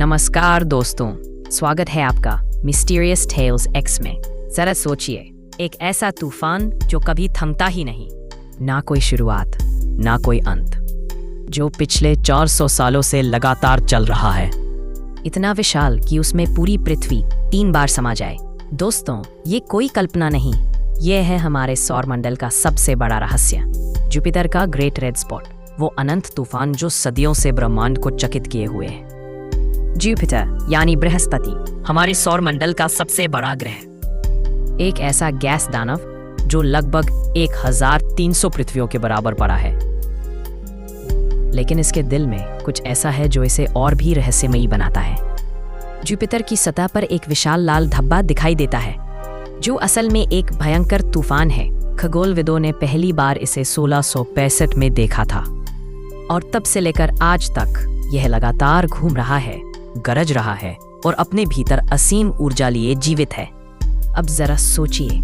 नमस्कार दोस्तों, स्वागत है आपका मिस्टीरियस टेल्स एक्स में। जरा सोचिए, एक ऐसा तूफान जो कभी थमता ही नहीं, ना कोई शुरुआत ना कोई अंत, जो पिछले 400 सालों से लगातार चल रहा है। इतना विशाल कि उसमें पूरी पृथ्वी 3 बार समा जाए। दोस्तों, ये कोई कल्पना नहीं, ये है हमारे सौरमंडल का सबसे बड़ा रहस्य, जुपिटर का ग्रेट रेड स्पॉट, वो अनंत तूफान जो सदियों से ब्रह्मांड को चकित किए हुए है। जुपिटर यानी बृहस्पति हमारे सौरमंडल का सबसे बड़ा ग्रह, एक ऐसा गैस दानव जो लगभग 1300 पृथ्वियों के बराबर बड़ा है। लेकिन इसके दिल में कुछ ऐसा है जो इसे और भी रहस्यमयी बनाता है। जुपिटर की सतह पर एक विशाल लाल धब्बा दिखाई देता है, जो असल में एक भयंकर तूफान है। खगोलविदों ने पहली बार इसे 1665 में देखा था, और तब से लेकर आज तक यह लगातार घूम रहा है, गरज रहा है और अपने भीतर असीम ऊर्जा लिए जीवित है। अब जरा सोचिए,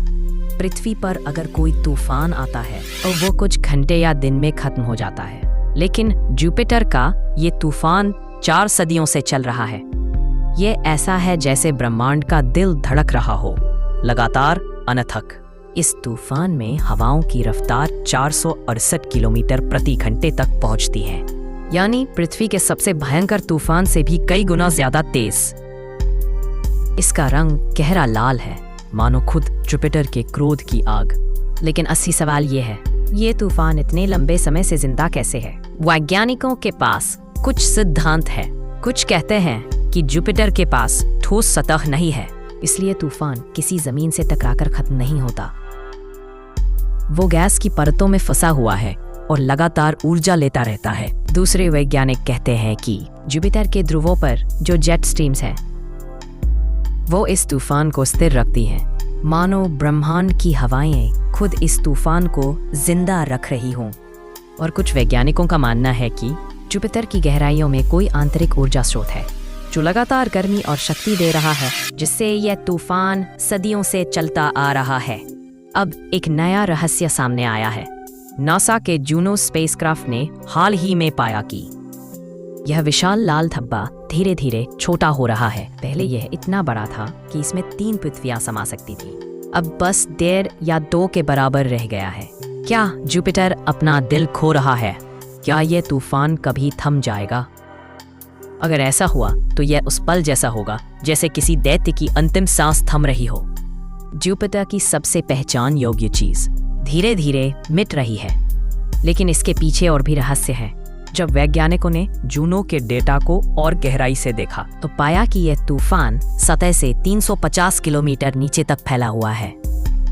पृथ्वी पर अगर कोई तूफान आता है और वो कुछ घंटे या दिन में खत्म हो जाता है, लेकिन जुपिटर का ये तूफान 4 सदियों से चल रहा है। ये ऐसा है जैसे ब्रह्मांड का दिल धड़क रहा हो, लगातार, अनथक। इस तूफान में हवाओं की रफ्तार 468 किलोमीटर प्रति घंटे तक पहुंचती है, यानी पृथ्वी के सबसे भयंकर तूफान से भी कई गुना ज्यादा तेज। इसका रंग गहरा लाल है, मानो खुद जुपिटर के क्रोध की आग। लेकिन असली सवाल ये है, ये तूफान इतने लंबे समय से जिंदा कैसे है? वैज्ञानिकों के पास कुछ सिद्धांत है। कुछ कहते हैं कि जुपिटर के पास ठोस सतह नहीं है, इसलिए तूफान किसी जमीन से टकराकर खत्म नहीं होता। वो गैस की परतों में फंसा हुआ है और लगातार ऊर्जा लेता रहता है। दूसरे वैज्ञानिक कहते हैं कि जुपिटर के ध्रुवों पर जो जेट स्ट्रीम्स हैं, वो इस तूफान को स्थिर रखती हैं, मानो ब्रह्मांड की हवाएं खुद इस तूफान को जिंदा रख रही हों। और कुछ वैज्ञानिकों का मानना है कि जुपिटर की गहराइयों में कोई आंतरिक ऊर्जा स्रोत है, जो लगातार गर्मी और शक्ति दे रहा है, जिससे यह तूफान सदियों से चलता आ रहा है। अब एक नया रहस्य सामने आया है। नासा के जूनो स्पेसक्राफ्ट ने हाल ही में पाया कि यह विशाल लाल धब्बा धीरे धीरे छोटा हो रहा है। पहले यह इतना बड़ा था कि इसमें 3 पृथ्वियां समा सकती थी, अब बस 1.5 या 2 के बराबर रह गया है। क्या जुपिटर अपना दिल खो रहा है? क्या यह तूफान कभी थम जाएगा? अगर ऐसा हुआ तो यह उस पल जैसा होगा जैसे किसी दैत्य की अंतिम सांस थम रही हो। जुपिटर की सबसे पहचान योग्य चीज धीरे धीरे मिट रही है, लेकिन इसके पीछे और भी रहस्य है। जब वैज्ञानिकों ने जूनो के डेटा को और गहराई से देखा तो पाया कि यह तूफान सतह से 350 किलोमीटर नीचे तक फैला हुआ है।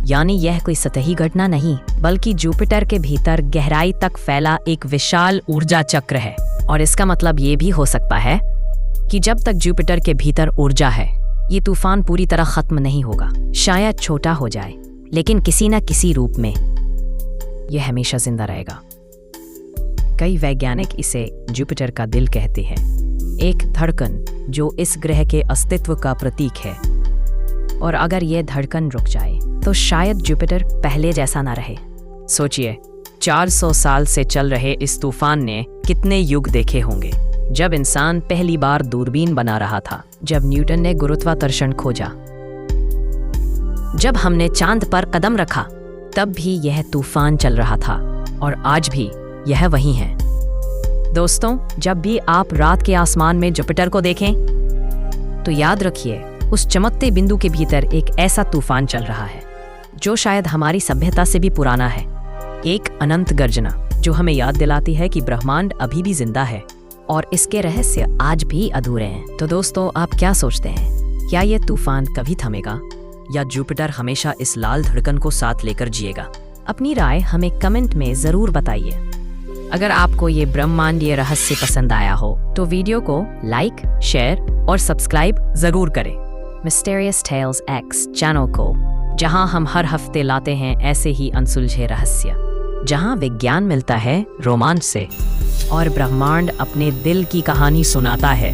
यानी यह कोई सतही घटना नहीं, बल्कि जुपिटर के भीतर गहराई तक फैला एक विशाल ऊर्जा चक्र है। और इसका मतलब ये भी हो सकता है कि जब तक जुपिटर के भीतर ऊर्जा है, ये तूफान पूरी तरह खत्म नहीं होगा। शायद छोटा हो जाए, लेकिन किसी न किसी रूप में यह हमेशा जिंदा रहेगा। कई वैज्ञानिक इसे जुपिटर का दिल कहते हैं, एक धड़कन जो इस ग्रह के अस्तित्व का प्रतीक है। और अगर यह धड़कन रुक जाए तो शायद जुपिटर पहले जैसा ना रहे। सोचिए, 400 साल से चल रहे इस तूफान ने कितने युग देखे होंगे। जब इंसान पहली बार दूरबीन बना रहा था, जब न्यूटन ने गुरुत्वाकर्षण खोजा, जब हमने चांद पर कदम रखा, तब भी यह तूफान चल रहा था, और आज भी यह वही है। दोस्तों, जब भी आप रात के आसमान में जुपिटर को देखें, तो याद रखिए, उस चमकते बिंदु के भीतर एक ऐसा तूफान चल रहा है जो शायद हमारी सभ्यता से भी पुराना है। एक अनंत गर्जना जो हमें याद दिलाती है कि ब्रह्मांड अभी भी जिंदा है और इसके रहस्य आज भी अधूरे हैं। तो दोस्तों, आप क्या सोचते हैं? क्या यह तूफान कभी थमेगा, या जुपिटर हमेशा इस लाल धड़कन को साथ लेकर जिएगा? अपनी राय हमें कमेंट में जरूर बताइए। अगर आपको ये ब्रह्मांडीय रहस्य पसंद आया हो तो वीडियो को लाइक, शेयर और सब्सक्राइब जरूर करें मिस्टीरियस टेल्स एक्स चैनल को, जहां हम हर हफ्ते लाते हैं ऐसे ही अनसुलझे रहस्य, जहां विज्ञान मिलता है रोमांच से और ब्रह्मांड अपने दिल की कहानी सुनाता है।